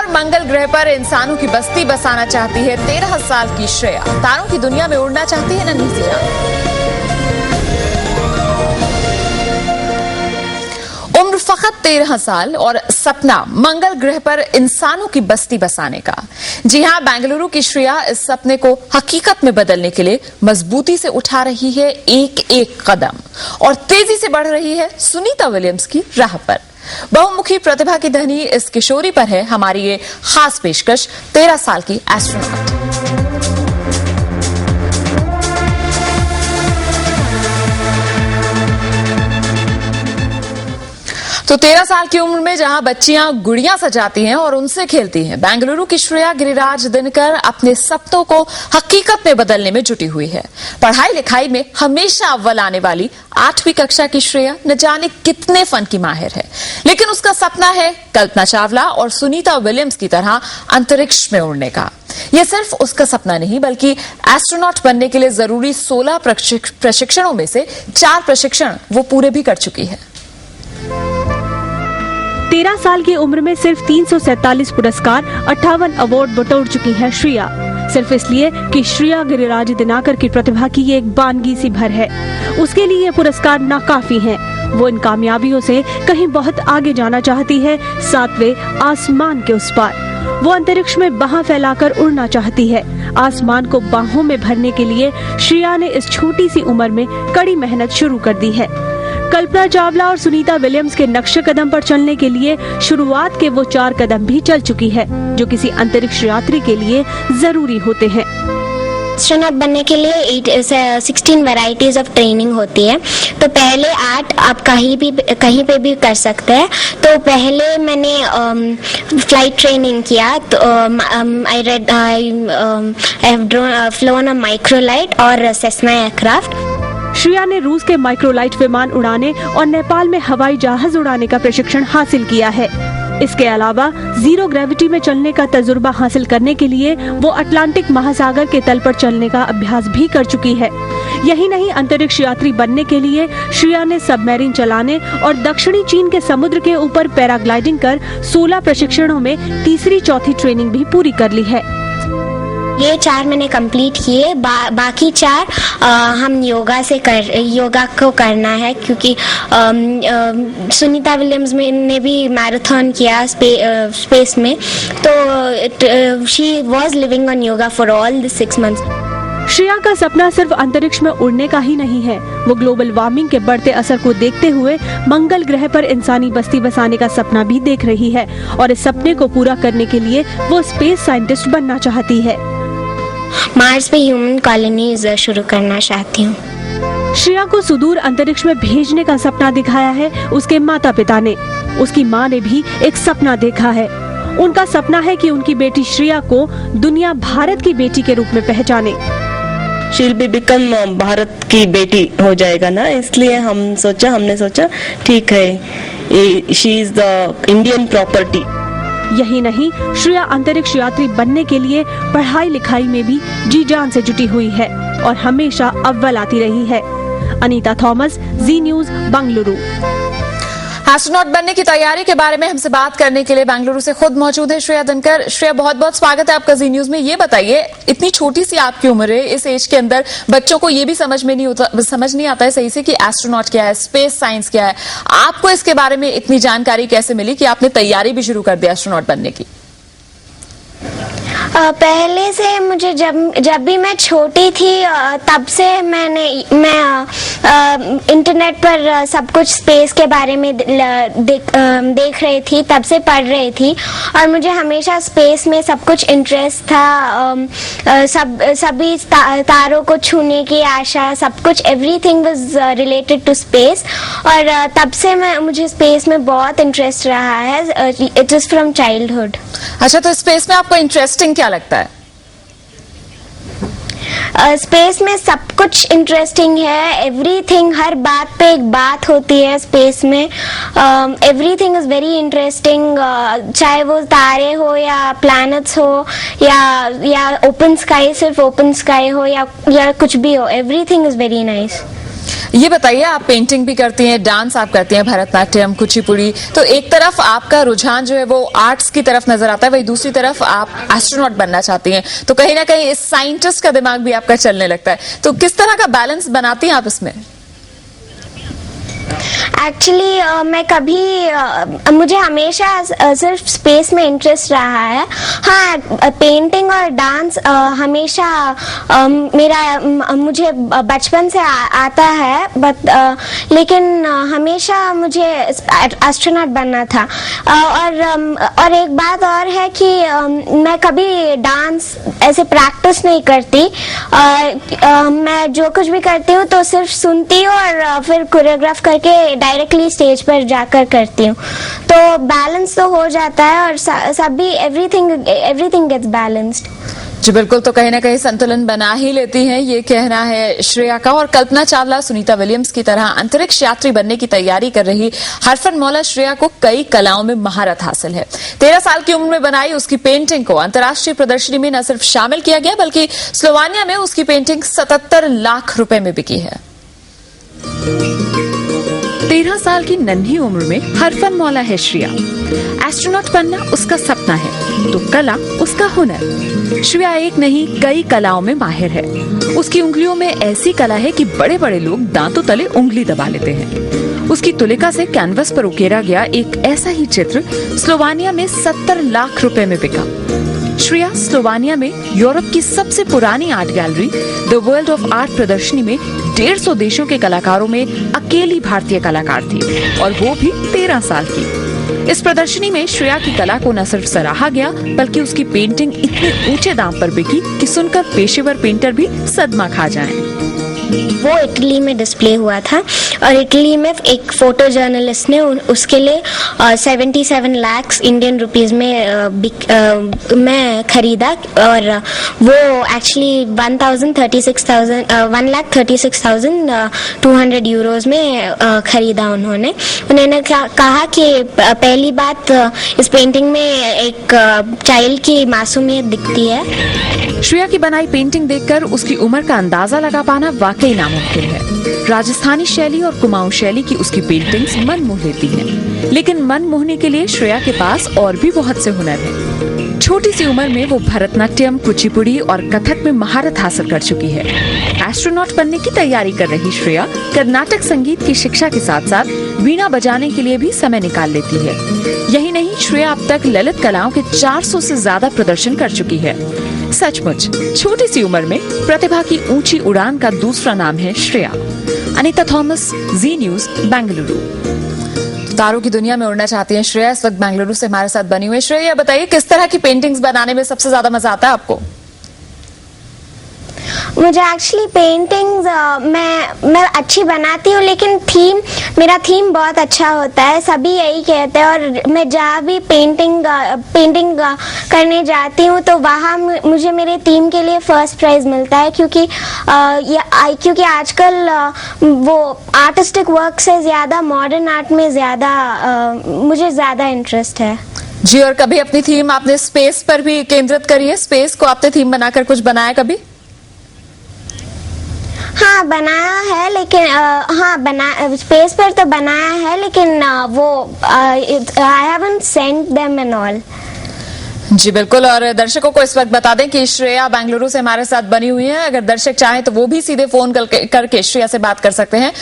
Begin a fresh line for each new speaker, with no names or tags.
और मंगल ग्रह पर इंसानों की बस्ती बसाना चाहती है 13 साल की श्रेया। तारों की दुनिया में उड़ना चाहती है नन्ही सी जान। उम्र फकत 13 साल और सपना मंगल ग्रह पर इंसानों की बस्ती बसाने का। जी हां, बेंगलुरु की श्रेया इस सपने को हकीकत में बदलने के लिए मजबूती से उठा रही है एक एक कदम और तेजी से बढ़ रही है सुनीता विलियम्स की राह पर। बहुमुखी प्रतिभा की धनी इस किशोरी पर है हमारी ये खास पेशकश, 13 साल की एस्ट्रोनॉट। तो 13 साल की उम्र में जहां बच्चियां गुड़ियां सजाती हैं और उनसे खेलती हैं, बेंगलुरु की श्रेया गिरिराज दिनकर अपने सपनों को हकीकत में बदलने में जुटी हुई है। पढ़ाई लिखाई में हमेशा अव्वल आने वाली 8वीं कक्षा की श्रेया न जाने कितने फन की माहिर है, लेकिन उसका सपना है कल्पना चावला और सुनीता विलियम्स की तरह अंतरिक्ष में उड़ने का। यह सिर्फ उसका सपना नहीं बल्कि एस्ट्रोनॉट बनने के लिए जरूरी 16 प्रशिक्षणों में से 4 प्रशिक्षण वो पूरे भी कर चुकी है।
13 साल की उम्र में सिर्फ 347 पुरस्कार, 58 अवार्ड बटोर चुकी है श्रेया। सिर्फ इसलिए कि श्रेया गिरिराज दिनकर की प्रतिभा की एक बानगी सी भर है। उसके लिए ये पुरस्कार नाकाफी हैं। वो इन कामयाबियों से कहीं बहुत आगे जाना चाहती है, 7वें आसमान के उस पार। वो अंतरिक्ष में बाहें फैलाकर उड़ना चाहती है। आसमान को बाहों में भरने के लिए श्रेया ने इस छोटी सी उम्र में कड़ी मेहनत शुरू कर दी है। कल्पना चावला और सुनीता विलियम्स के नक्शे कदम पर चलने के लिए शुरुआत के वो 4 कदम भी चल चुकी है जो किसी अंतरिक्ष यात्री के लिए जरूरी होते हैं।
एस्ट्रोनॉट बनने के लिए 16 वैरायटीज ऑफ ट्रेनिंग होती है। तो पहले 8 आप कहीं पे भी कर सकते हैं। तो पहले मैंने फ्लाइट ट्रेनिंग किया। तो I have phloem a microlight और सेस्ना एयरक्राफ्ट।
श्रेया ने रूस के माइक्रोलाइट विमान उड़ाने और नेपाल में हवाई जहाज उड़ाने का प्रशिक्षण हासिल किया है। इसके अलावा जीरो ग्रेविटी में चलने का तजुर्बा हासिल करने के लिए वो अटलांटिक महासागर के तल पर चलने का अभ्यास भी कर चुकी है। यही नहीं, अंतरिक्ष यात्री बनने के लिए श्रेया ने सबमरीन चलाने और दक्षिणी चीन के समुद्र के ऊपर पैराग्लाइडिंग कर 16 प्रशिक्षणों में तीसरी चौथी ट्रेनिंग भी पूरी कर ली है।
ये 4 मैंने कंप्लीट किए। बाकी 4 हम योगा को करना है, क्योंकि सुनीता विलियम्स ने भी मैराथन किया स्पेस में। तो she was living on yoga for all the 6 months.
Shreya का सपना सिर्फ अंतरिक्ष में उड़ने का ही नहीं है। वो ग्लोबल वार्मिंग के बढ़ते असर को देखते हुए मंगल ग्रह पर इंसानी बस्ती बसाने का सपना भी देख रही है और इस सपने को पूरा करने के लिए वो स्पेस साइंटिस्ट बनना चाहती है।
मार्स पे ह्यूमन कॉलोनीज शुरू करना चाहती हूँ।
श्रेया को सुदूर अंतरिक्ष में भेजने का सपना दिखाया है उसके माता पिता ने। उसकी माँ ने भी एक सपना देखा है। उनका सपना है कि उनकी बेटी श्रेया को दुनिया भारत की बेटी के रूप में पहचाने।
शील भी बिकम भारत की बेटी हो जाएगा ना, इसलिए हमने सोचा ठीक है, she is the Indian property.
यही नहीं, श्रेया अंतरिक्ष यात्री बनने के लिए पढ़ाई लिखाई में भी जी जान से जुटी हुई है और हमेशा अव्वल आती रही है। अनीता थॉमस, जी न्यूज, बेंगलुरु।
एस्ट्रोनॉट बनने की तैयारी के बारे में हमसे बात करने के लिए बेंगलुरु से खुद मौजूद है श्रेया दिनकर। श्रेया, बहुत बहुत स्वागत है आपका जी न्यूज में। ये बताइए, इतनी छोटी सी आपकी उम्र है, इस एज के अंदर बच्चों को ये भी समझ नहीं आता है सही से कि एस्ट्रोनॉट क्या है, स्पेस साइंस क्या है। आपको इसके बारे में इतनी जानकारी कैसे मिली कि आपने तैयारी भी शुरू कर दी एस्ट्रोनॉट बनने की?
पहले से मुझे जब भी मैं छोटी थी तब से मैं इंटरनेट पर सब कुछ स्पेस के बारे में देख रही थी, तब से पढ़ रही थी और मुझे हमेशा स्पेस में सब कुछ इंटरेस्ट था। सभी तारों को छूने की आशा, सब कुछ, everything was related to space. और तब से मुझे स्पेस में बहुत इंटरेस्ट रहा है। It is from childhood.
अच्छा, तो स्पेस में आपको इंटरेस्टिंग क्या लगता है?
स्पेस में सब कुछ इंटरेस्टिंग है। एवरीथिंग, हर बात पे एक बात होती है स्पेस में। एवरीथिंग इज वेरी इंटरेस्टिंग, चाहे वो तारे हो या प्लैनेट्स हो या ओपन स्काई, सिर्फ ओपन स्काई हो या कुछ भी हो, एवरीथिंग इज वेरी नाइस।
ये बताइए, आप पेंटिंग भी करती हैं, डांस आप करती हैं, भरतनाट्यम, कुचिपुड़ी, तो एक तरफ आपका रुझान जो है वो आर्ट्स की तरफ नजर आता है, वही दूसरी तरफ आप एस्ट्रोनॉट बनना चाहती हैं, तो कहीं ना कहीं इस साइंटिस्ट का दिमाग भी आपका चलने लगता है, तो किस तरह का बैलेंस बनाती हैं आप इसमें?
एक्चुअली मैं कभी मुझे हमेशा सिर्फ स्पेस में इंटरेस्ट रहा है। हाँ, पेंटिंग और डांस हमेशा मुझे बचपन से आता है, लेकिन हमेशा मुझे एस्ट्रोनॉट बनना था। और एक बात और है कि मैं कभी डांस ऐसे प्रैक्टिस नहीं करती। मैं जो कुछ भी करती हूँ तो सिर्फ सुनती हूँ और फिर कोरियोग्राफ करके डायरेक्टली स्टेज पर जाकर करती हूँ, तो बैलेंस तो हो जाता है और सभी एवरीथिंग गेट्स बैलेंस्ड।
जी बिल्कुल, तो कहीं ना कहीं संतुलन बना ही लेती हैं, ये कहना है श्रेया का। और कल्पना चावला, सुनीता विलियम्स की तरह अंतरिक्ष यात्री बनने की तैयारी कर रही हरफनमौला श्रेया को कई कलाओं में महारत हासिल है। 13 साल की उम्र में बनाई उसकी पेंटिंग को अंतर्राष्ट्रीय प्रदर्शनी में न सिर्फ शामिल किया गया, बल्कि स्लोवानिया में उसकी पेंटिंग 77 लाख रुपए में बिकी है। 13 साल की नन्ही उम्र में हरफनमौला है श्रेया। एस्ट्रोनॉट बनना उसका सपना है, तो कला उसका हुनर। श्रेया एक नहीं कई कलाओं में माहिर है। उसकी उंगलियों में ऐसी कला है कि बड़े बड़े लोग दांतों तले उंगली दबा लेते हैं। उसकी तुलिका से कैनवस पर उकेरा गया एक ऐसा ही चित्र स्लोवानिया में 70 लाख रुपए में बिका। श्रेया स्लोवानिया में यूरोप की सबसे पुरानी art gallery the world of art प्रदर्शनी में 150 देशों के कलाकारों में अकेली भारतीय कलाकार थी, और वो भी 13 साल की। इस प्रदर्शनी में श्रेया की कला को न सिर्फ सराहा गया, बल्कि उसकी पेंटिंग इतने ऊंचे दाम पर बिकी कि सुनकर पेशेवर पेंटर भी सदमा खा जाएं।
वो इटली में डिस्प्ले हुआ था, और इटली में एक फोटो जर्नलिस्ट ने उसके लिए 77 लाख इंडियन रुपीस में खरीदा, और वो एक्चुअली 1,36,200 यूरोज में खरीदा उन्होंने। उन्होंने कहा कि पहली बात, इस पेंटिंग में एक चाइल्ड की मासूमियत दिखती है।
श्रेया की बनाई पेंटिंग देखकर उसकी उम्र का अंदाजा लगा पाना वाकई नामुमकिन है। राजस्थानी शैली और कुमाऊं शैली की उसकी पेंटिंग्स मन मोह लेती हैं, लेकिन मन मोहने के लिए श्रेया के पास और भी बहुत से हुनर हैं। छोटी सी उम्र में वो भरतनाट्यम, कुचिपुड़ी और कथक में महारत हासिल कर चुकी है। एस्ट्रोनॉट बनने की तैयारी कर रही श्रेया कर्नाटक संगीत की शिक्षा के साथ साथ वीणा बजाने के लिए भी समय निकाल लेती है। यही नहीं, श्रेया अब तक ललित कलाओं के 400 से ज्यादा प्रदर्शन कर चुकी है। सचमुच छोटी सी उम्र में प्रतिभा की ऊंची उड़ान का दूसरा नाम है श्रेया। अनीता थॉमस, जी न्यूज, बेंगलुरु। तारों की दुनिया में उड़ना चाहती हैं श्रेया, इस वक्त बेंगलुरु से हमारे साथ बनी हुई। श्रेया, बताइए किस तरह की पेंटिंग्स बनाने में सबसे ज्यादा मजा आता है आपको?
मुझे एक्चुअली पेंटिंग्स मैं अच्छी बनाती हूँ, लेकिन मेरा थीम बहुत अच्छा होता है, सभी यही कहते हैं। और मैं जहाँ भी पेंटिंग करने जाती हूँ तो वहाँ मुझे मेरे थीम के लिए फर्स्ट प्राइज मिलता है, क्योंकि आजकल वो आर्टिस्टिक वर्क से ज्यादा मॉडर्न आर्ट में मुझे ज्यादा इंटरेस्ट है।
जी, और कभी अपनी थीम आपने स्पेस पर भी केंद्रित करी है? स्पेस को आपने थीम बनाकर कुछ बनाया कभी?
हाँ, बनाया है, लेकिन स्पेस पर तो बनाया है, लेकिन वो I haven't sent them and all.
जी बिल्कुल, और दर्शकों को इस वक्त बता दें कि श्रेया बेंगलुरु से हमारे साथ बनी हुई है। अगर दर्शक चाहें तो वो भी सीधे फोन करके श्रेया से बात कर सकते हैं।